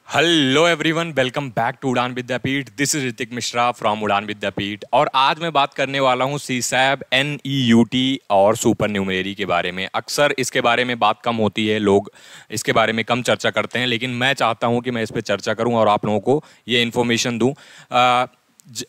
Hello everyone, welcome back to Udaan Vidyapeeth. This is Hrithik Mishra from Udaan Vidyapeeth और आज मैं बात करने वाला हूँ सीसैब, NEUT और सुपर न्यूमरेरी के बारे में। अक्सर इसके बारे में बात कम होती है, लोग इसके बारे में कम चर्चा करते हैं, लेकिन मैं चाहता हूँ कि मैं इस पर चर्चा करूँ और आप लोगों को ये इन्फॉर्मेशन दूँ।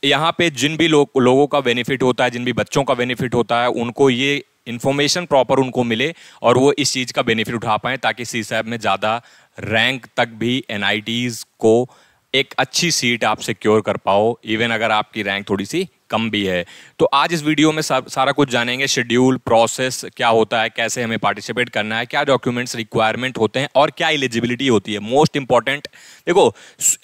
यहाँ पे जिन भी लोगों का बेनिफिट होता है, जिन भी बच्चों का बेनिफिट होता है, उनको ये इन्फॉर्मेशन प्रॉपर उनको मिले और वो इस चीज़ का बेनिफिट उठा पाएँ, ताकि सीसैब में ज़्यादा रैंक तक भी NITs को एक अच्छी सीट आप सिक्योर कर पाओ, इवन अगर आपकी रैंक थोड़ी सी कम भी है। तो आज इस वीडियो में सारा कुछ जानेंगे, शेड्यूल, प्रोसेस क्या होता है, कैसे हमें पार्टिसिपेट करना है, क्या डॉक्यूमेंट्स रिक्वायरमेंट होते हैं और क्या एलिजिबिलिटी होती है। मोस्ट इंपॉर्टेंट, देखो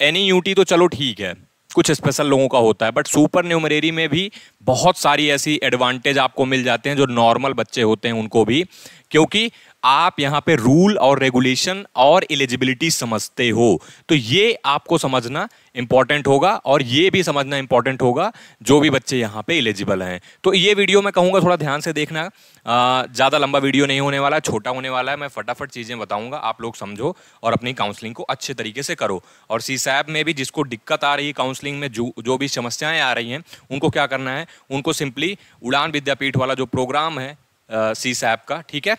NEUT तो चलो ठीक है, कुछ स्पेशल लोगों का होता है, बट सुपर न्यूमरेरी में भी बहुत सारी ऐसी एडवांटेज आपको मिल जाते हैं जो नॉर्मल बच्चे होते हैं उनको भी, क्योंकि आप यहाँ पे रूल और रेगुलेशन और एलिजिबिलिटी समझते हो। तो ये आपको समझना इंपॉर्टेंट होगा और ये भी समझना इंपॉर्टेंट होगा जो भी बच्चे यहाँ पे एलिजिबल हैं। तो ये वीडियो मैं कहूँगा थोड़ा ध्यान से देखना, ज़्यादा लंबा वीडियो नहीं होने वाला, छोटा होने वाला है। मैं फटाफट चीज़ें बताऊँगा, आप लोग समझो और अपनी काउंसलिंग को अच्छे तरीके से करो। और सीसैब में भी जिसको दिक्कत आ रही है काउंसलिंग में, जो भी समस्याएँ आ रही हैं, उनको क्या करना है, उनको सिंपली उड़ान विद्यापीठ वाला जो प्रोग्राम है सीसैब का, ठीक है,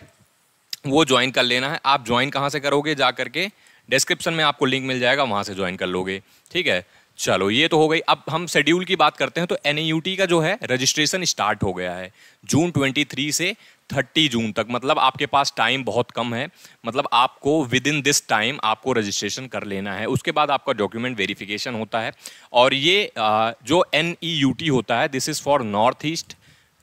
वो ज्वाइन कर लेना है। आप ज्वाइन कहाँ से करोगे, जा करके डिस्क्रिप्शन में आपको लिंक मिल जाएगा, वहाँ से ज्वाइन कर लोगे, ठीक है। चलो ये तो हो गई। अब हम शेड्यूल की बात करते हैं। तो NEUT का जो है रजिस्ट्रेशन स्टार्ट हो गया है जून 23 से 30 जून तक। मतलब आपके पास टाइम बहुत कम है, मतलब आपको विद इन दिस टाइम आपको रजिस्ट्रेशन कर लेना है। उसके बाद आपका डॉक्यूमेंट वेरिफिकेशन होता है और ये जो NEUT होता है, this is for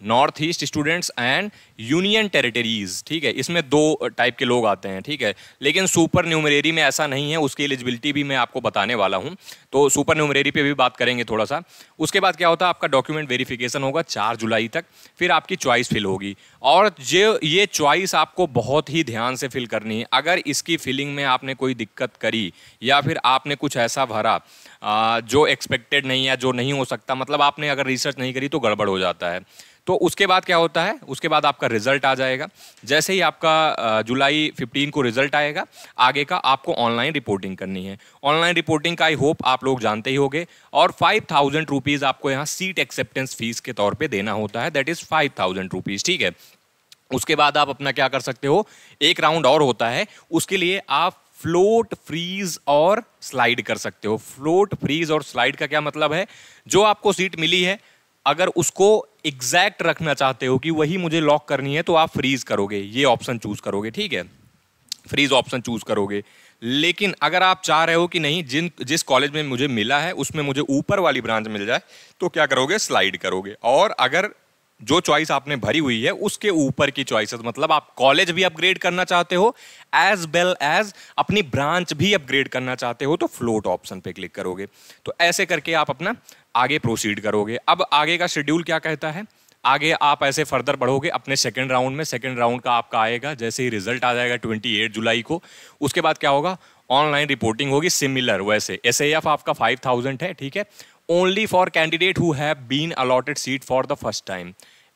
north east students and union territories, ठीक है। इसमें दो टाइप के लोग आते हैं, ठीक है, लेकिन सुपर न्यूमरेरी में ऐसा नहीं है। उसकी एलिजिबिलिटी भी मैं आपको बताने वाला हूं, तो सुपर न्यूमरेरी पे भी बात करेंगे थोड़ा सा। उसके बाद क्या होता है, आपका डॉक्यूमेंट वेरिफिकेशन होगा 4 जुलाई तक, फिर आपकी चॉइस फिल होगी और जो ये चॉइस आपको बहुत ही ध्यान से फिल करनी है। अगर इसकी फिलिंग में आपने कोई दिक्कत करी या फिर आपने कुछ ऐसा भरा जो एक्सपेक्टेड नहीं है, जो नहीं हो सकता, मतलब आपने अगर रिसर्च नहीं करी, तो गड़बड़ हो जाता है। तो उसके बाद क्या होता है, उसके बाद आपका रिजल्ट आ जाएगा। जैसे ही आपका जुलाई 15 को रिजल्ट आएगा, आगे का आपको ऑनलाइन रिपोर्टिंग करनी है। ऑनलाइन रिपोर्टिंग का आई होप आप लोग जानते ही होंगे। और 5000 रुपीज़ आपको यहाँ सीट एक्सेप्टेंस फीस के तौर पे देना होता है, दैट इज़ 5000 रुपीज़, ठीक है। उसके बाद आप अपना क्या कर सकते हो, एक राउंड और होता है, उसके लिए आप फ्लोट, फ्रीज और स्लाइड कर सकते हो। फ्लोट, फ्रीज और स्लाइड का क्या मतलब है, जो आपको सीट मिली है, अगर उसको एग्जैक्ट रखना चाहते हो कि वही मुझे लॉक करनी है, तो आप फ्रीज करोगे, ये ऑप्शन चूज करोगे, ठीक है, फ्रीज ऑप्शन चूज करोगे। लेकिन अगर आप चाह रहे हो कि नहीं, जिस कॉलेज में मुझे मिला है उसमें मुझे ऊपर वाली ब्रांच मिल जाए, तो क्या करोगे, स्लाइड करोगे। और अगर जो चॉइस आपने भरी हुई है उसके ऊपर की चॉइसेस, मतलब आप कॉलेज भी अपग्रेड करना चाहते हो एज वेल एज अपनी ब्रांच भी अपग्रेड करना चाहते हो, तो फ्लोट ऑप्शन पे क्लिक करोगे। तो ऐसे करके आप अपना आगे प्रोसीड करोगे। अब आगे का शेड्यूल क्या कहता है, आगे आप ऐसे फर्दर बढ़ोगे अपने सेकंड राउंड में। सेकंड राउंड का आपका आएगा जैसे ही रिजल्ट आ जाएगा 28 जुलाई को। उसके बाद क्या होगा, ऑनलाइन रिपोर्टिंग होगी, सिमिलर वैसे। SAF आपका 5000 है, ठीक है, only for candidate who have been allotted seat for the first time.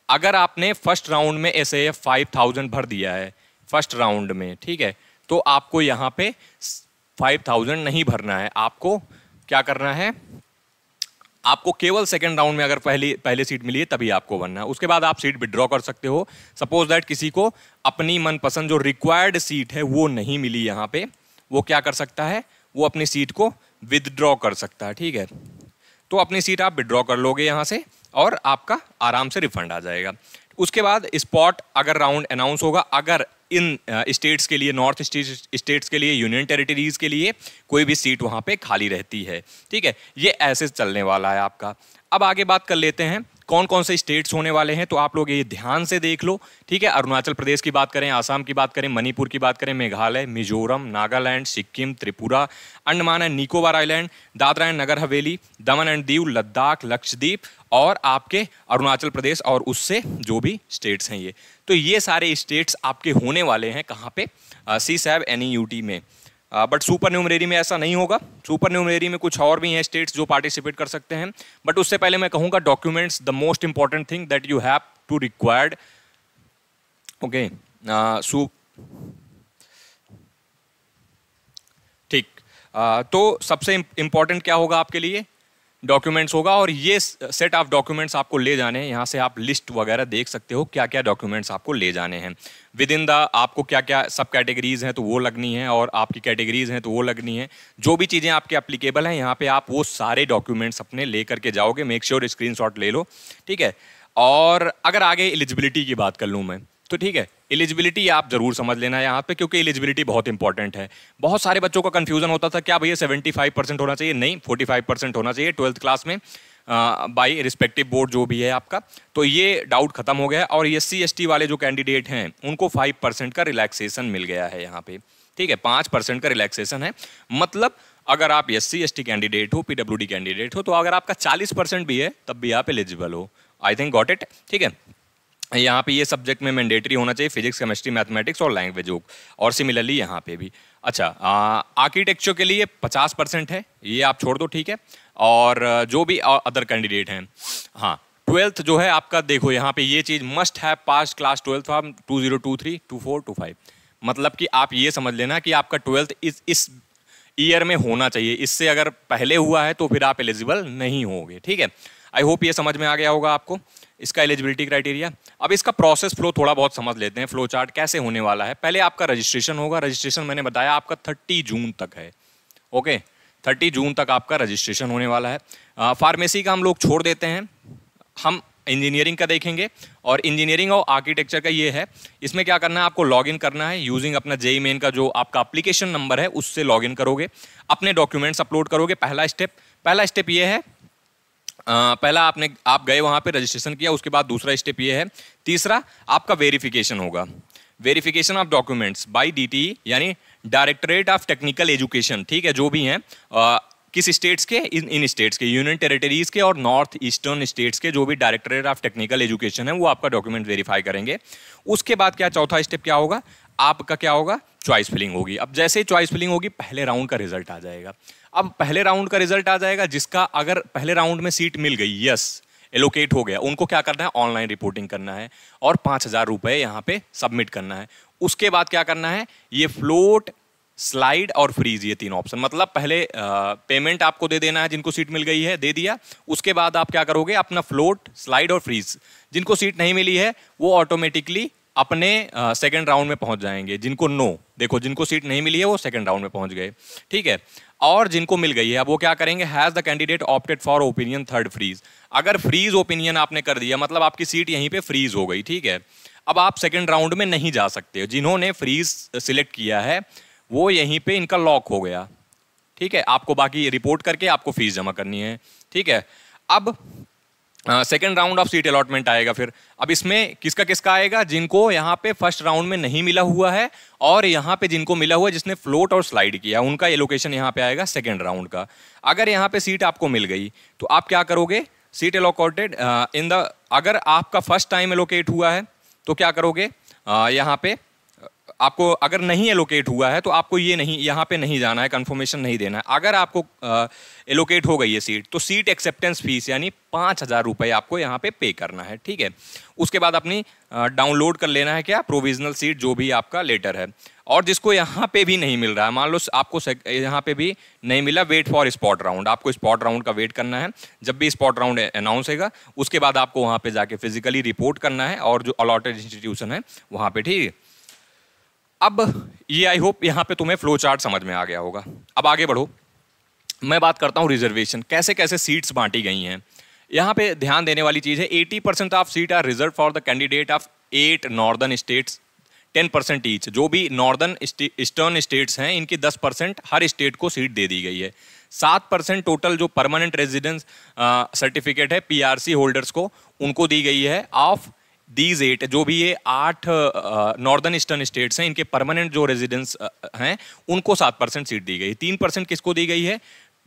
अगर आपने फर्स्ट राउंड में SAF 5000 भर दिया है फर्स्ट राउंड में, ठीक है, तो आपको यहाँ पे 5000 नहीं भरना है। आपको क्या करना है, आपको केवल सेकंड राउंड में अगर पहले सीट मिली है तभी आपको भरना है। उसके बाद आप सीट विड्रॉ कर सकते हो। सपोज दैट किसी को अपनी मनपसंद जो रिक्वायर्ड सीट है वो नहीं मिली यहाँ पे, वो क्या कर सकता है, वो अपनी सीट को विदड्रॉ कर सकता है, ठीक है। तो अपनी सीट आप विड्रॉ कर लोगे यहाँ से और आपका आराम से रिफंड आ जाएगा। उसके बाद स्पॉट अगर राउंड अनाउंस होगा, अगर इन स्टेट्स के लिए, नॉर्थ स्टेट्स के लिए, यूनियन टेरिटरीज के लिए कोई भी सीट वहाँ पे खाली रहती है, ठीक है। ये ऐसे चलने वाला है आपका। अब आगे बात कर लेते हैं कौन कौन से स्टेट्स होने वाले हैं, तो आप लोग ये ध्यान से देख लो, ठीक है। अरुणाचल प्रदेश की बात करें, आसाम की बात करें, मणिपुर की बात करें, Meghalaya, Mizoram, Nagaland, Sikkim, Tripura, Andaman and Nicobar island, Dadra and Nagar Haveli, Daman and Diu, Ladakh, Lakshadweep और आपके अरुणाचल प्रदेश और उससे जो भी स्टेट्स हैं ये। तो ये सारे स्टेट्स आपके होने वाले हैं कहाँ पे, सीसैब NEUT में। बट सुपर न्यूमरेरी में ऐसा नहीं होगा। सुपर न्यूमरेरी में कुछ और भी हैं स्टेट्स जो पार्टिसिपेट कर सकते हैं। बट उससे पहले मैं कहूँगा documents, the most important thing that you have to required, okay. ठीक, तो सबसे इम्पॉर्टेंट क्या होगा आपके लिए, डॉक्यूमेंट्स होगा। और ये सेट ऑफ डॉक्यूमेंट्स आपको ले जाने हैं, यहाँ से आप लिस्ट वगैरह देख सकते हो क्या क्या डॉक्यूमेंट्स आपको ले जाने हैं विद इन द, आपको क्या क्या सब कैटेगरीज हैं तो वो लगनी है, और आपकी कैटेगरीज हैं तो वो लगनी है। जो भी चीज़ें आपके एप्लीकेबल हैं यहाँ पे आप वो सारे डॉक्यूमेंट्स अपने ले करके जाओगे। मेक श्योर स्क्रीनशॉट ले लो, ठीक है। और अगर आगे एलिजिबिलिटी की बात कर लूँ मैं तो ठीक है, एलिजिबिलिटी आप जरूर समझ लेना यहाँ पे, क्योंकि एलिजिबिलिटी बहुत इंपॉर्टेंट है। बहुत सारे बच्चों का कंफ्यूजन होता था क्या भैया 75% होना चाहिए, नहीं 45% होना चाहिए 12th क्लास में बाई रिस्पेक्टिव बोर्ड जो भी है आपका। तो ये डाउट खत्म हो गया। और SC ST वाले जो कैंडिडेट हैं उनको 5% का रिलैक्सेशन मिल गया है यहाँ पे, ठीक है। 5% का रिलैक्सेशन है, मतलब अगर आप SC ST कैंडिडेट हो, PWD कैंडिडेट हो, तो अगर आपका 40% भी है तब भी आप एलिजिबल हो। आई थिंक गॉट इट, ठीक है। यहाँ पे ये सब्जेक्ट में मैंडेटरी होना चाहिए फिजिक्स, केमिस्ट्री, मैथमेटिक्स और लैंग्वेज हो, और सिमिलरली यहाँ पे भी। अच्छा, आर्किटेक्चर के लिए 50% है, ये आप छोड़ दो, ठीक है। और जो भी अदर कैंडिडेट हैं, हाँ 12th जो है आपका, देखो यहाँ पे ये चीज़ must have pass class 12th from 2023, 24, 25। मतलब कि आप ये समझ लेना कि आपका 12th इस ईयर में होना चाहिए। इससे अगर पहले हुआ है तो फिर आप एलिजिबल नहीं होंगे, ठीक है। आई होप ये समझ में आ गया होगा आपको इसका एलिजिबिलिटी क्राइटेरिया। अब इसका प्रोसेस फ्लो थोड़ा बहुत समझ लेते हैं, फ्लो चार्ट कैसे होने वाला है। पहले आपका रजिस्ट्रेशन होगा। रजिस्ट्रेशन मैंने बताया आपका 30 जून तक है, ओके। 30 जून तक आपका रजिस्ट्रेशन होने वाला है। फार्मेसी का हम लोग छोड़ देते हैं, हम इंजीनियरिंग का देखेंगे। और इंजीनियरिंग और आर्किटेक्चर का ये है, इसमें क्या करना है, आपको लॉगिन करना है यूजिंग अपना JEE मेन का जो आपका एप्लीकेशन नंबर है उससे लॉगिन करोगे, अपने डॉक्यूमेंट्स अपलोड करोगे। पहला स्टेप ये है, पहला आप गए वहां पे रजिस्ट्रेशन किया, उसके बाद दूसरा स्टेप ये है। तीसरा आपका वेरिफिकेशन होगा, verification of documents by DTE यानी डायरेक्टरेट ऑफ टेक्निकल एजुकेशन, ठीक है। जो भी हैं किस स्टेट्स के, इन स्टेट्स के, यूनियन टेरिटरीज के और नॉर्थ ईस्टर्न स्टेट्स के जो भी डायरेक्टरेट ऑफ टेक्निकल एजुकेशन है वो आपका डॉक्यूमेंट वेरीफाई करेंगे। उसके बाद क्या, चौथा स्टेप क्या होगा, आपका क्या होगा, चॉइस फिलिंग होगी। अब जैसे ही चॉइस फिलिंग होगी पहले राउंड का रिजल्ट आ जाएगा। अब पहले राउंड का रिजल्ट आ जाएगा, जिसका अगर पहले राउंड में सीट मिल गई, यस एलोकेट हो गया, उनको क्या करना है, ऑनलाइन रिपोर्टिंग करना है और 5,000 रुपये यहाँ पे सबमिट करना है। उसके बाद क्या करना है, ये फ्लोट, स्लाइड और फ्रीज, ये 3 ऑप्शन, मतलब पहले पेमेंट आपको दे देना है, जिनको सीट मिल गई है दे दिया। उसके बाद आप क्या करोगे, अपना फ्लोट, स्लाइड और फ्रीज, जिनको सीट नहीं मिली है वो ऑटोमेटिकली अपने सेकंड राउंड में पहुंच जाएंगे। जिनको देखो जिनको सीट नहीं मिली है वो सेकंड राउंड में पहुंच गए, ठीक है। और जिनको मिल गई है अब वो क्या करेंगे, has the candidate opted for opinion third freeze. अगर फ्रीज ओपिनियन आपने कर दिया मतलब आपकी सीट यहीं पे फ्रीज हो गई, ठीक है। अब आप सेकंड राउंड में नहीं जा सकते। जिन्होंने फ्रीज सिलेक्ट किया है वो यहीं पे इनका लॉक हो गया, ठीक है। आपको बाकी रिपोर्ट करके आपको फीस जमा करनी है, ठीक है। अब second round of seat allotment आएगा फिर। अब इसमें किसका किसका आएगा, जिनको यहाँ पे फर्स्ट राउंड में नहीं मिला हुआ है और यहाँ पे जिनको मिला हुआ है, जिसने फ्लोट और स्लाइड किया, उनका एलोकेशन यहाँ पे आएगा सेकेंड राउंड का। अगर यहाँ पे सीट आपको मिल गई तो आप क्या करोगे, सीट एलोकेटेड इन द, अगर आपका फर्स्ट टाइम एलोकेट हुआ है तो क्या करोगे, यहाँ पे आपको अगर नहीं एलोकेट हुआ है तो आपको ये नहीं, यहाँ पे नहीं जाना है, कंफर्मेशन नहीं देना है। अगर आपको एलोकेट हो गई है सीट तो सीट एक्सेप्टेंस फीस यानी 5,000 रुपये आपको यहाँ पे पे करना है, ठीक है। उसके बाद अपनी डाउनलोड कर लेना है क्या, प्रोविजनल सीट जो भी आपका लेटर है। और जिसको यहाँ पे भी नहीं मिल रहा है, मान लो आपको यहाँ पे भी नहीं मिला, वेट फॉर स्पॉट राउंड, आपको स्पॉट राउंड का वेट करना है। जब भी स्पॉट राउंड अनाउंस होगा उसके बाद आपको वहाँ पे जाके फिजिकली रिपोर्ट करना है और जो अलॉटेड इंस्टीट्यूशन है वहाँ पे, ठीक है। अब ये आई होप यहाँ पे तुम्हें फ्लो चार्ट समझ में आ गया होगा। अब आगे बढ़ो, मैं बात करता हूँ रिजर्वेशन, कैसे कैसे सीट्स बांटी गई हैं। यहाँ पे ध्यान देने वाली चीज़ है, 80% of seat are reserve for the candidate of 8 northern states, 10% each. जो भी नॉर्दर्न ईस्टर्न स्टेट्स हैं इनकी 10% हर स्टेट को सीट दे दी गई है। 7% टोटल जो परमानेंट रेजिडेंस सर्टिफिकेट है PRC होल्डर्स को, उनको दी गई है। ऑफ दीज 8, जो भी ये 8 नॉर्दर्न ईस्टर्न स्टेट्स हैं इनके परमानेंट जो रेजिडेंस हैं उनको 7% सीट दी गई। 3% किसको दी गई है,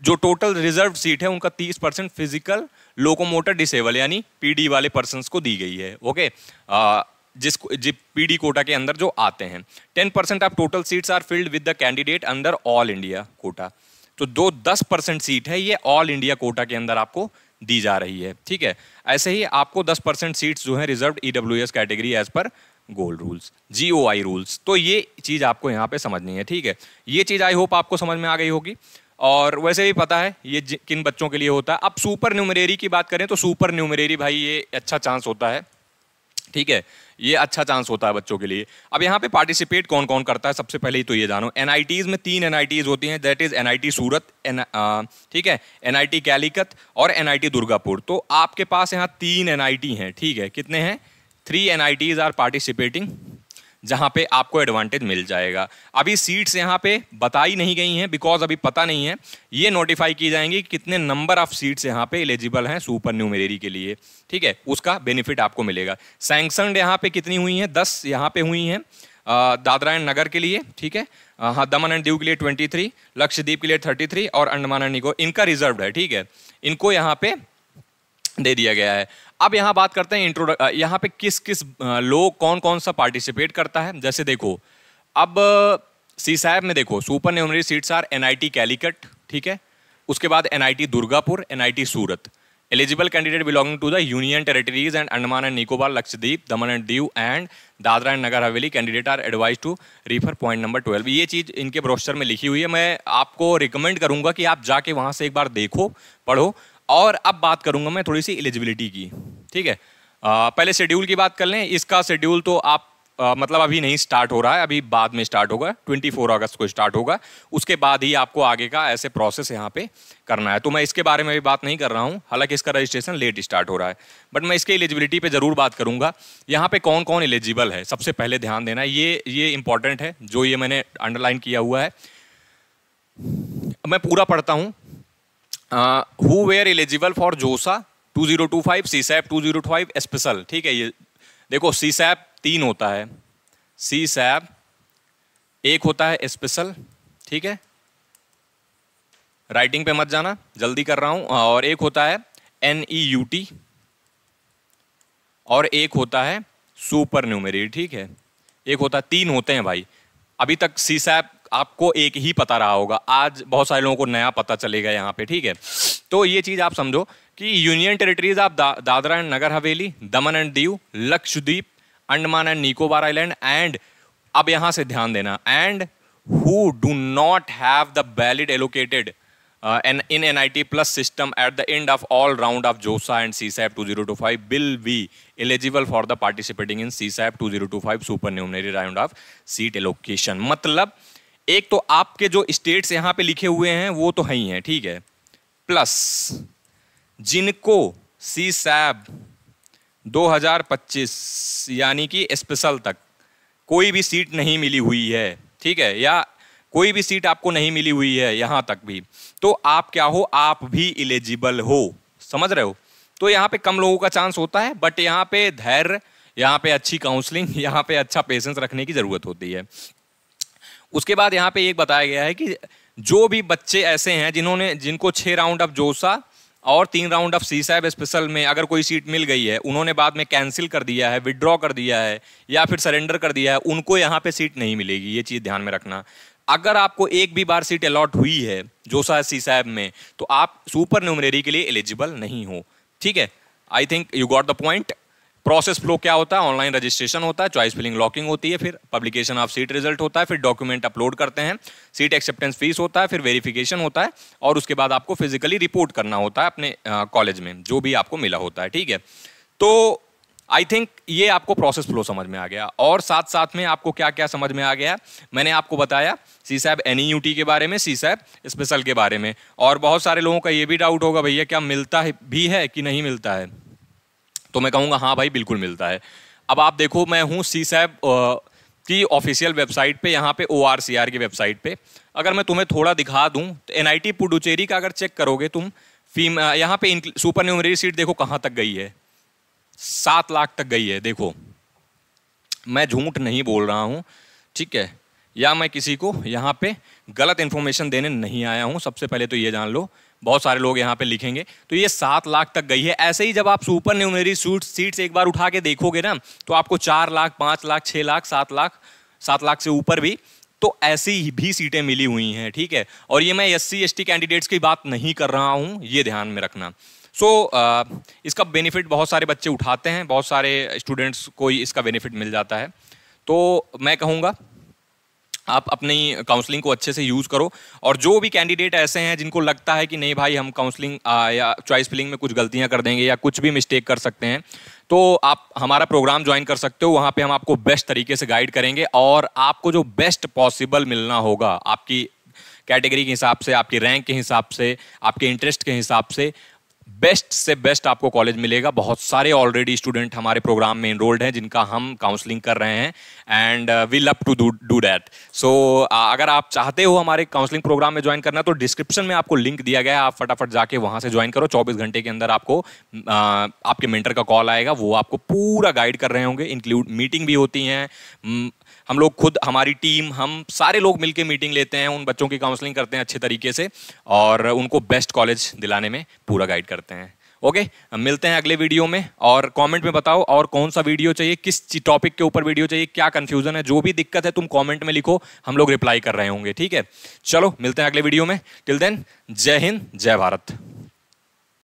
जो टोटल रिजर्व सीट है उनका 30% फिजिकल लोकोमोटर डिसेबल यानी PD वाले पर्सन्स को दी गई है, ओके। जिसको PD कोटा के अंदर जो आते हैं। 10% of total seats are filled with the candidate under all India quota. तो जो 10% सीट है ये ऑल इंडिया कोटा के अंदर आपको दी जा रही है, ठीक है। ऐसे ही आपको 10% सीट्स जो है reserved EWS category as per gold rules, GOI rules. तो ये चीज़ आपको यहाँ पे समझनी है, ठीक है। ये चीज़ आई होप आपको समझ में आ गई होगी, और वैसे भी पता है ये किन बच्चों के लिए होता है। अब सुपर न्यूमरेरी की बात करें तो सुपर न्यूमरेरी भाई ये अच्छा चांस होता है, ठीक है, ये अच्छा चांस होता है बच्चों के लिए। अब यहाँ पे पार्टिसिपेट कौन कौन करता है, सबसे पहले ही तो ये जानो। NITs में 3 NITs होती हैं, दैट इज NIT सूरत, ठीक है, NIT कैलिकत और NIT दुर्गापुर। तो आपके पास यहाँ 3 NIT हैं, ठीक है। कितने हैं? 3 NITs आर पार्टिसिपेटिंग, जहाँ पे आपको एडवांटेज मिल जाएगा। अभी सीट्स यहाँ पे बताई नहीं गई हैं बिकॉज अभी पता नहीं है, ये नोटिफाई की जाएंगी कि कितने नंबर ऑफ सीट्स यहाँ पे एलिजिबल हैं सुपर न्यूमरेरी के लिए, ठीक है, उसका बेनिफिट आपको मिलेगा। सैंक्शनड यहाँ पे कितनी हुई हैं? 10 यहाँ पे हुई हैं दादरा एंड नगर के लिए, ठीक है। हाँ, दमन एंड दीव के लिए 23, लक्षद्वीप के लिए 33 और अंडमान एंड निकोबार इनका रिजर्व है, ठीक है, इनको यहाँ पे दे दिया गया है। अब यहाँ बात करते हैं यहाँ पे किस किस लोग कौन कौन सा पार्टिसिपेट करता है। जैसे देखो, अब CSAB में देखो supernumerary seats are NIT Calicut, ठीक है, उसके बाद NIT Durgapur, NIT Surat. Eligible candidate belonging to the union territories and Andaman and Nicobar, Lakshadweep, Daman and Diu and Dadra and Nagar Haveli candidate are advised to refer point number 12। ये चीज़ इनके ब्रोशर में लिखी हुई है, मैं आपको रिकमेंड करूंगा कि आप जाके वहाँ से एक बार देखो, पढ़ो। और अब बात करूंगा मैं थोड़ी सी एलिजिबिलिटी की, ठीक है। पहले शेड्यूल की बात कर लें। इसका शेड्यूल तो आप मतलब अभी नहीं स्टार्ट हो रहा है, अभी बाद में स्टार्ट होगा, 24 अगस्त को स्टार्ट होगा। उसके बाद ही आपको आगे का ऐसे प्रोसेस यहाँ पे करना है। तो मैं इसके बारे में भी बात नहीं कर रहा हूँ, हालांकि इसका रजिस्ट्रेशन लेट स्टार्ट हो रहा है, बट मैं इसके एलिजिबिलिटी पे जरूर बात करूंगा। यहाँ पे कौन कौन एलिजिबल है, सबसे पहले ध्यान देना, ये इंपॉर्टेंट है, जो ये मैंने अंडरलाइन किया हुआ है। मैं पूरा पढ़ता हूँ। who were eligible for JOSA 2025, CSAB 2025 special, ठीक है। ये देखो, CSAB 3 होता है, CSAB एक होता है स्पेशल, ठीक है, राइटिंग पे मत जाना, जल्दी कर रहा हूं, और एक होता है NEUT और एक होता है सुपर न्यूमरेरी, ठीक है। एक होता है, 3 होते हैं भाई। अभी तक CSAB आपको एक ही पता रहा होगा, आज बहुत सारे लोगों को नया पता चलेगा यहाँ पे, ठीक है। तो ये चीज आप समझो कि यूनियन टेरिटरीज आप Dadra and Nagar Haveli, Daman and Diu, Lakshadweep, Andaman and Nicobar island and, अब यहां से ध्यान देना, and who do not have the valid allocated in NIT plus system at the end of all round of JOSA and CSAB 2025 will be eligible for the participating in CSAB 2025 supernumerary round of seat allocation। मतलब एक तो आपके जो states यहाँ पे लिखे हुए हैं वो तो है ही हैं, ठीक है, प्लस जिनको CSAB 2025 यानी कि स्पेशल तक कोई भी सीट नहीं मिली हुई है, ठीक है, या कोई भी सीट आपको नहीं मिली हुई है यहां तक भी, तो आप क्या हो, आप भी एलिजिबल हो, समझ रहे हो। तो यहाँ पे कम लोगों का चांस होता है, बट यहाँ पे धैर्य, यहाँ पे अच्छी काउंसलिंग, यहाँ पे अच्छा पेशेंस रखने की जरूरत होती है। उसके बाद यहाँ पे एक बताया गया है कि जो भी बच्चे ऐसे हैं जिनको 6 राउंड ऑफ जोसा और 3 राउंड ऑफ CSAB स्पेशल में अगर कोई सीट मिल गई है, उन्होंने बाद में कैंसिल कर दिया है, विड्रॉ कर दिया है या फिर सरेंडर कर दिया है, उनको यहाँ पे सीट नहीं मिलेगी। ये चीज़ ध्यान में रखना। अगर आपको एक भी बार सीट अलॉट हुई है जोसा CSAB में, तो आप सुपर न्यूमरेरी के लिए एलिजिबल नहीं हो, ठीक है। I think you got the point. Process flow क्या होता है, ऑनलाइन रजिस्ट्रेशन होता है, चॉइस फिलिंग लॉकिंग होती है, फिर पब्लिकेशन ऑफ सीट रिजल्ट होता है, फिर डॉक्यूमेंट अपलोड करते हैं, सीट एक्सेप्टेंस फीस होता है, फिर वेरिफिकेशन होता है, और उसके बाद आपको फिजिकली रिपोर्ट करना होता है अपने कॉलेज में जो भी आपको मिला होता है, ठीक है। तो आई थिंक ये आपको प्रोसेस फ्लो समझ में आ गया, और साथ साथ में आपको क्या क्या समझ में आ गया, मैंने आपको बताया CSAB NEUT के बारे में, CSAB स्पेशल के बारे में, और बहुत सारे लोगों का ये भी डाउट होगा भैया क्या मिलता है भी है कि नहीं मिलता है, तो मैं कहूँगा हाँ भाई बिल्कुल मिलता है। अब आप देखो, मैं हूँ CSAB की ऑफिशियल वेबसाइट पे, यहाँ पे ORCR की वेबसाइट पे। अगर मैं तुम्हें थोड़ा दिखा दूँ तो NIT पुडुचेरी का अगर चेक करोगे तुम, यहाँ पे सुपर न्यूमरेरी सीट देखो कहाँ तक गई है, 7 लाख तक गई है। देखो, मैं झूठ नहीं बोल रहा हूँ, ठीक है, या मैं किसी को यहाँ पे गलत इन्फॉर्मेशन देने नहीं आया हूँ, सबसे पहले तो ये जान लो। बहुत सारे लोग यहाँ पे लिखेंगे, तो ये 7 लाख तक गई है। ऐसे ही जब आप सुपर न्यूमरेरी सीट्स एक बार उठा के देखोगे ना, तो आपको 4 लाख, 5 लाख, 6 लाख, 7 लाख से ऊपर भी तो ऐसी भी सीटें मिली हुई हैं, ठीक है। और ये मैं SC ST कैंडिडेट्स की बात नहीं कर रहा हूँ, ये ध्यान में रखना। सो इसका बेनिफिट बहुत सारे बच्चे उठाते हैं, बहुत सारे स्टूडेंट्स को इसका बेनिफिट मिल जाता है। तो मैं कहूँगा आप अपनी काउंसलिंग को अच्छे से यूज़ करो, और जो भी कैंडिडेट ऐसे हैं जिनको लगता है कि नहीं भाई हम काउंसलिंग या चॉइस फिलिंग में कुछ गलतियां कर देंगे या कुछ भी मिस्टेक कर सकते हैं, तो आप हमारा प्रोग्राम ज्वाइन कर सकते हो। वहाँ पे हम आपको बेस्ट तरीके से गाइड करेंगे और आपको जो बेस्ट पॉसिबल मिलना होगा आपकी कैटेगरी के हिसाब से, आपकी रैंक के हिसाब से, आपके इंटरेस्ट के हिसाब से बेस्ट से बेस्ट आपको कॉलेज मिलेगा। बहुत सारे ऑलरेडी स्टूडेंट हमारे प्रोग्राम में इनरोल्ड हैं जिनका हम काउंसलिंग कर रहे हैं, and we love to do that. So अगर आप चाहते हो हमारे काउंसलिंग प्रोग्राम में ज्वाइन करना, तो डिस्क्रिप्शन में आपको लिंक दिया गया है, आप फटाफट जाके वहां से ज्वाइन करो। 24 घंटे के अंदर आपको आपके मेंटर का कॉल आएगा, वो आपको पूरा गाइड कर रहे होंगे। इंक्लूड मीटिंग भी होती हैं, हम लोग खुद, हमारी टीम, हम सारे लोग मिलके मीटिंग लेते हैं, उन बच्चों की काउंसलिंग करते हैं अच्छे तरीके से और उनको बेस्ट कॉलेज दिलाने में पूरा गाइड करते हैं। ओके, मिलते हैं अगले वीडियो में, और कमेंट में बताओ और कौन सा वीडियो चाहिए, किस टॉपिक के ऊपर वीडियो चाहिए, क्या कंफ्यूजन है, जो भी दिक्कत है तुम कमेंट में लिखो, हम लोग रिप्लाई कर रहे होंगे। ठीक है, चलो मिलते हैं अगले वीडियो में। टिल देन, जय हिंद, जय भारत।